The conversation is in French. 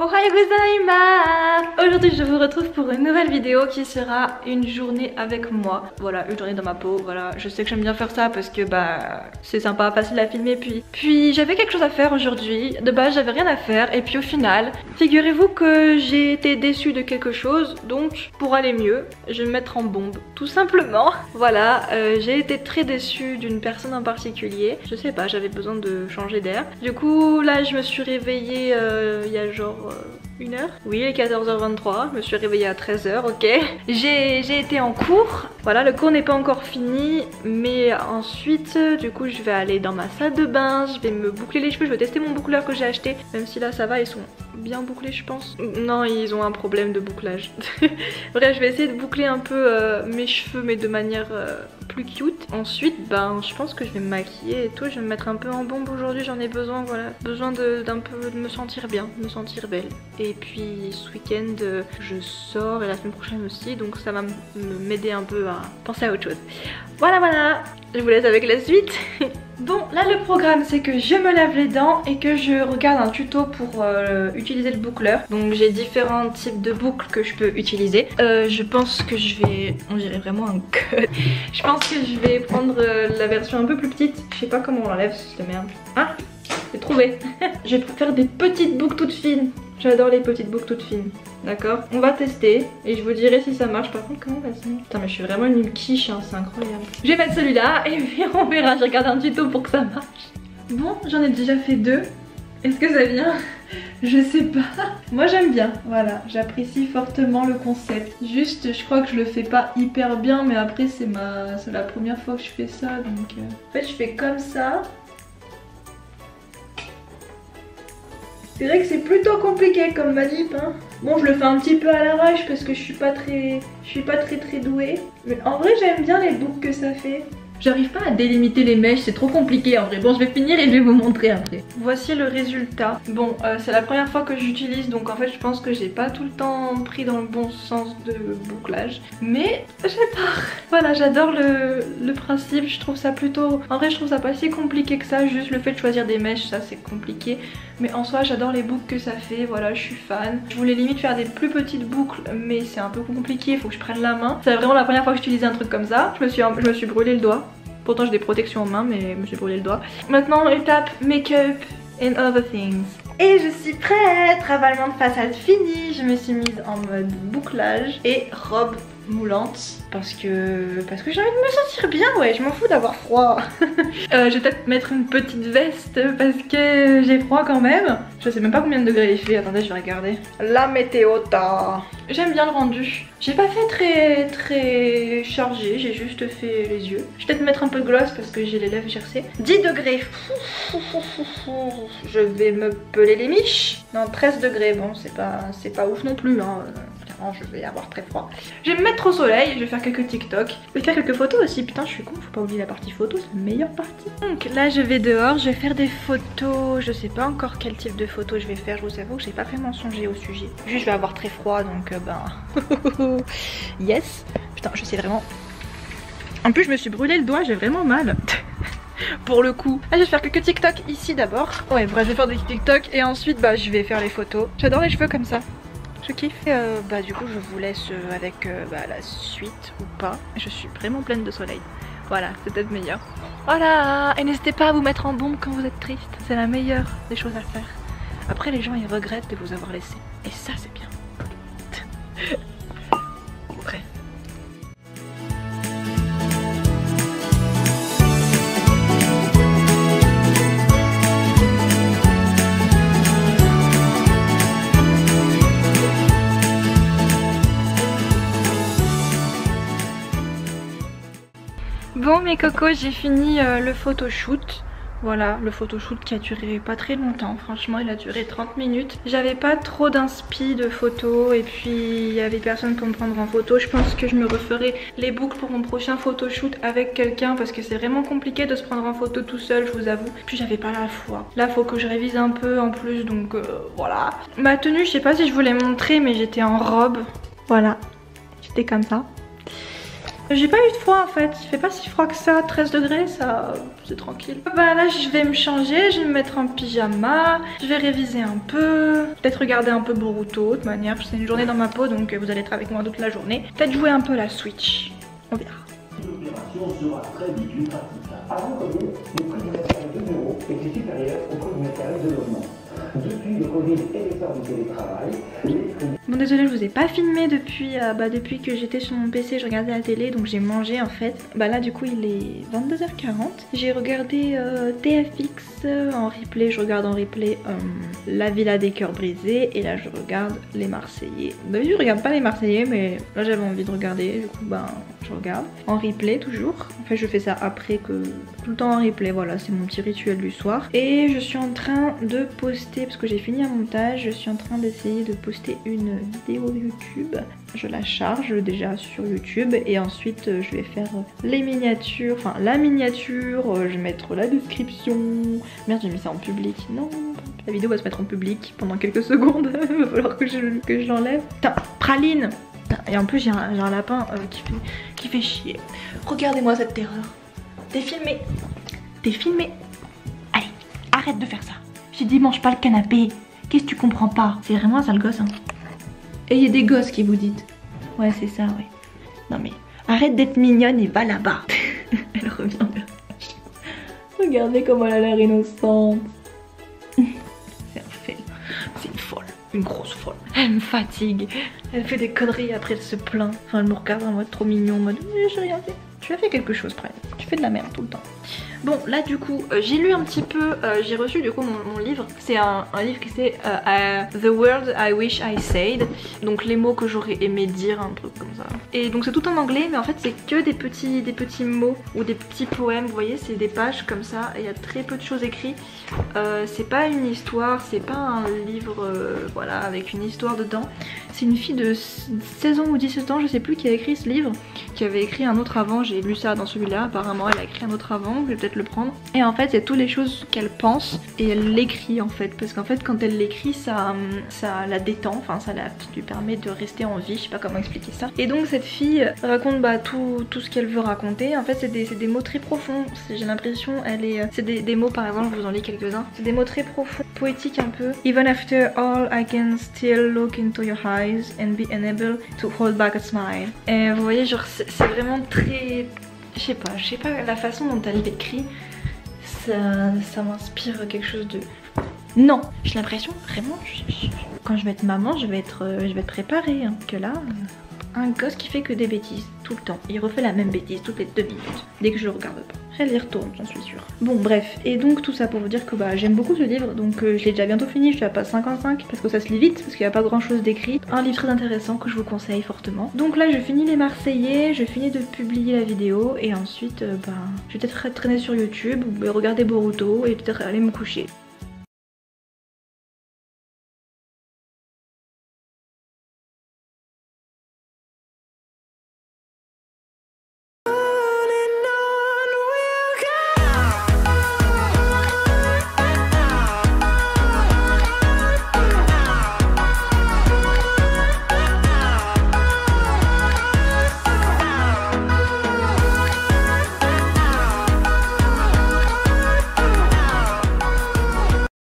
Ohayou gozaimasu! Aujourd'hui je vous retrouve pour une nouvelle vidéo qui sera une journée avec moi. Voilà, une journée dans ma peau, voilà. Je sais que j'aime bien faire ça parce que bah c'est sympa, facile à filmer. Puis j'avais quelque chose à faire aujourd'hui. De base j'avais rien à faire et puis au final, figurez-vous que j'ai été déçue de quelque chose. Donc pour aller mieux, je vais me mettre en bombe, tout simplement. Voilà, j'ai été très déçue d'une personne en particulier. Je sais pas, j'avais besoin de changer d'air. Du coup là je me suis réveillée il y a genre une heure. Oui, il est 14h23, je me suis réveillée à 13h, ok. J'ai été en cours, voilà, le cours n'est pas encore fini, mais ensuite, du coup, je vais aller dans ma salle de bain, je vais me boucler les cheveux, je vais tester mon boucleur que j'ai acheté, même si là ça va, ils sont bien bouclés je pense. Non, ils ont un problème de bouclage. Bref, je vais essayer de boucler un peu mes cheveux, mais de manière plus cute. Ensuite, ben, je pense que je vais me maquiller et tout, je vais me mettre un peu en bombe aujourd'hui, j'en ai besoin, voilà. Besoin d'un peu de me sentir bien, de me sentir belle. Et puis ce week-end, je sors et la semaine prochaine aussi, donc ça va m'aider un peu à penser à autre chose. Voilà, voilà, je vous laisse avec la suite. Bon, là le programme c'est que je me lave les dents et que je regarde un tuto pour utiliser le boucleur. Donc j'ai différents types de boucles que je peux utiliser. Je pense que je vais... On dirait vraiment un cut. Je pense que je vais prendre la version un peu plus petite. Je sais pas comment on l'enlève cette merde. Ah, j'ai trouvé. Je vais faire des petites boucles toutes fines. J'adore les petites boucles toutes fines. D'accord, on va tester et je vous dirai si ça marche. Par contre, comment on va se mettre? Putain, mais je suis vraiment une quiche, hein, c'est incroyable. Je vais mettre celui-là et puis on verra. Je regarde un tuto pour que ça marche. Bon, j'en ai déjà fait deux. Est-ce que ça vient? Je sais pas. Moi j'aime bien, voilà. J'apprécie fortement le concept. Juste, je crois que je le fais pas hyper bien, mais après c'est la première fois que je fais ça, donc... En fait, je fais comme ça. C'est vrai que c'est plutôt compliqué comme manip, hein. Bon, je le fais un petit peu à l'arrache parce que je suis pas très douée. Mais en vrai, j'aime bien les boucles que ça fait. J'arrive pas à délimiter les mèches, c'est trop compliqué en vrai. Bon, je vais finir et je vais vous montrer après. Voici le résultat. Bon, c'est la première fois que j'utilise, donc en fait je pense que j'ai pas tout le temps pris dans le bon sens de bouclage. Mais j'adore. Voilà, j'adore le principe, je trouve ça plutôt... En vrai, je trouve ça pas si compliqué que ça, juste le fait de choisir des mèches, ça c'est compliqué. Mais en soi, j'adore les boucles que ça fait, voilà, je suis fan. Je voulais limite faire des plus petites boucles, mais c'est un peu compliqué, il faut que je prenne la main. C'est vraiment la première fois que j'utilisais un truc comme ça. Je me suis brûlé le doigt. Pourtant j'ai des protections en main, mais je me suis brûlé le doigt. Maintenant étape make-up and other things. Et je suis prête, ravalement de façade fini. Je me suis mise en mode bouclage et robe moulante parce que j'ai envie de me sentir bien, ouais, je m'en fous d'avoir froid. Je vais peut-être mettre une petite veste parce que j'ai froid quand même. Je sais même pas combien de degrés il fait, attendez, je vais regarder. La météo ta. J'aime bien le rendu. J'ai pas fait très chargé, j'ai juste fait les yeux. Je vais peut-être mettre un peu de gloss parce que j'ai les lèvres gercées. 10 degrés. Je vais me peler les miches. Non, 13 degrés, bon c'est pas ouf non plus, hein. Je vais avoir très froid. Je vais me mettre au soleil, je vais faire quelques TikTok. Je vais faire quelques photos aussi, putain je suis con, faut pas oublier la partie photo, c'est la meilleure partie. Donc là je vais dehors, je vais faire des photos, je sais pas encore quel type de photos je vais faire, je vous avoue que j'ai pas vraiment songé au sujet. Juste je vais avoir très froid donc ben... yes. Putain je sais vraiment... En plus je me suis brûlé le doigt, j'ai vraiment mal. Pour le coup. Ah, je vais faire quelques TikTok ici d'abord. Ouais bref je vais faire des TikTok et ensuite bah je vais faire les photos. J'adore les cheveux comme ça. Je kiffe. Bah du coup je vous laisse avec la suite ou pas. Je suis vraiment pleine de soleil. Voilà, c'est peut-être meilleur. Voilà. Et n'hésitez pas à vous mettre en bombe quand vous êtes triste. C'est la meilleure des choses à faire. Après les gens ils regrettent de vous avoir laissé. Et ça c'est bien. Prêt. Bon mes cocos, j'ai fini le photoshoot. Voilà, le photoshoot qui a duré pas très longtemps, franchement il a duré 30 minutes. J'avais pas trop d'inspi de photos et puis il y avait personne pour me prendre en photo. Je pense que je me referai les boucles pour mon prochain photoshoot avec quelqu'un parce que c'est vraiment compliqué de se prendre en photo tout seul, je vous avoue. Puis j'avais pas la foi. Là faut que je révise un peu en plus donc voilà. Ma tenue, je sais pas si je vous l'ai montré mais j'étais en robe. Voilà, j'étais comme ça. J'ai pas eu de froid en fait, il fait pas si froid que ça, 13 degrés, ça c'est tranquille. Bah là je vais me changer, je vais me mettre en pyjama, je vais réviser un peu, peut-être regarder un peu Boruto, de toute manière c'est une journée dans ma peau donc vous allez être avec moi toute la journée. Peut-être jouer un peu à la Switch, on verra. L'opération sera très vite lucrative. Avant Covid, le prix du mètre carré de bureau était supérieur au prix du mètre carré de logement. Depuis le Covid et l'essor du télétravail, les prix... Bon désolé, je vous ai pas filmé depuis que j'étais sur mon PC, je regardais la télé donc j'ai mangé en fait. Bah là du coup il est 22h40. J'ai regardé TFX en replay, je regarde en replay La Villa des Cœurs Brisés et là je regarde Les Marseillais. D'habitude je regarde pas Les Marseillais mais là j'avais envie de regarder, du coup ben je regarde. En replay toujours, en fait je fais ça après que... Tout le temps en replay, voilà c'est mon petit rituel du soir. Et je suis en train de poster, parce que j'ai fini un montage, je suis en train d'essayer de poster une vidéo YouTube. Je la charge déjà sur YouTube et ensuite je vais faire les miniatures, enfin la miniature, je vais mettre la description. Merde j'ai mis ça en public, non, la vidéo va se mettre en public pendant quelques secondes, il va falloir que je l'enlève. Putain, praline. Et en plus j'ai un lapin qui fait chier. Regardez-moi cette terreur. T'es filmé. T'es filmé. Allez, arrête de faire ça. J'ai dit mange pas le canapé. Qu'est-ce que tu comprends pas? C'est vraiment un sale gosse hein. Et il y a des gosses qui vous dites. Ouais c'est ça ouais. Non mais arrête d'être mignonne et va là-bas. Elle revient vers moi. Regardez comment elle a l'air innocente. C'est un fait. C'est une folle. Une grosse folle. Elle me fatigue. Elle fait des conneries après elle se plaint. Enfin elle me regarde en mode trop mignon. En mode j'ai rien fait. Tu as fait quelque chose Prime. Tu fais de la merde tout le temps. Bon là du coup j'ai lu un petit peu, j'ai reçu du coup mon livre. C'est un livre qui c'est The Words I Wish I Said. Donc les mots que j'aurais aimé dire, un truc comme ça. Et donc c'est tout en anglais mais en fait c'est que des petits mots ou des petits poèmes. Vous voyez c'est des pages comme ça et il y a très peu de choses écrites. C'est pas une histoire, c'est pas un livre voilà avec une histoire dedans. C'est une fille de 16 ans ou 17 ans je sais plus qui a écrit ce livre. Qui avait écrit un autre avant, j'ai lu ça dans celui-là, apparemment elle a écrit un autre avant, je vais peut-être le prendre. Et en fait c'est toutes les choses qu'elle pense et elle l'écrit en fait, parce qu'en fait quand elle l'écrit ça la détend, enfin ça lui permet de rester en vie, je sais pas comment expliquer ça. Et donc cette fille raconte tout ce qu'elle veut raconter, en fait c'est des mots très profonds, j'ai l'impression c'est des mots par exemple, je vous en lis quelques-uns, c'est des mots très profonds, poétiques un peu. Even after all I can still look into your eyes and be unable to hold back a smile. Et vous voyez genre c'est vraiment très... Je sais pas, la façon dont elle l'écrit, ça m'inspire quelque chose de... Non, j'ai l'impression vraiment, quand je vais être maman, je vais être préparée. Hein, que là, un gosse qui fait que des bêtises, tout le temps. Il refait la même bêtise toutes les 2 minutes, dès que je le regarde pas. Elle y retourne, j'en suis sûre. Bon bref, et donc tout ça pour vous dire que j'aime beaucoup ce livre, donc je l'ai déjà bientôt fini, je suis à page 55, parce que ça se lit vite, parce qu'il n'y a pas grand chose d'écrit. Un livre très intéressant que je vous conseille fortement. Donc là je finis Les Marseillais, je finis de publier la vidéo, et ensuite je vais peut-être traîner sur YouTube, ou regarder Boruto, et peut-être aller me coucher.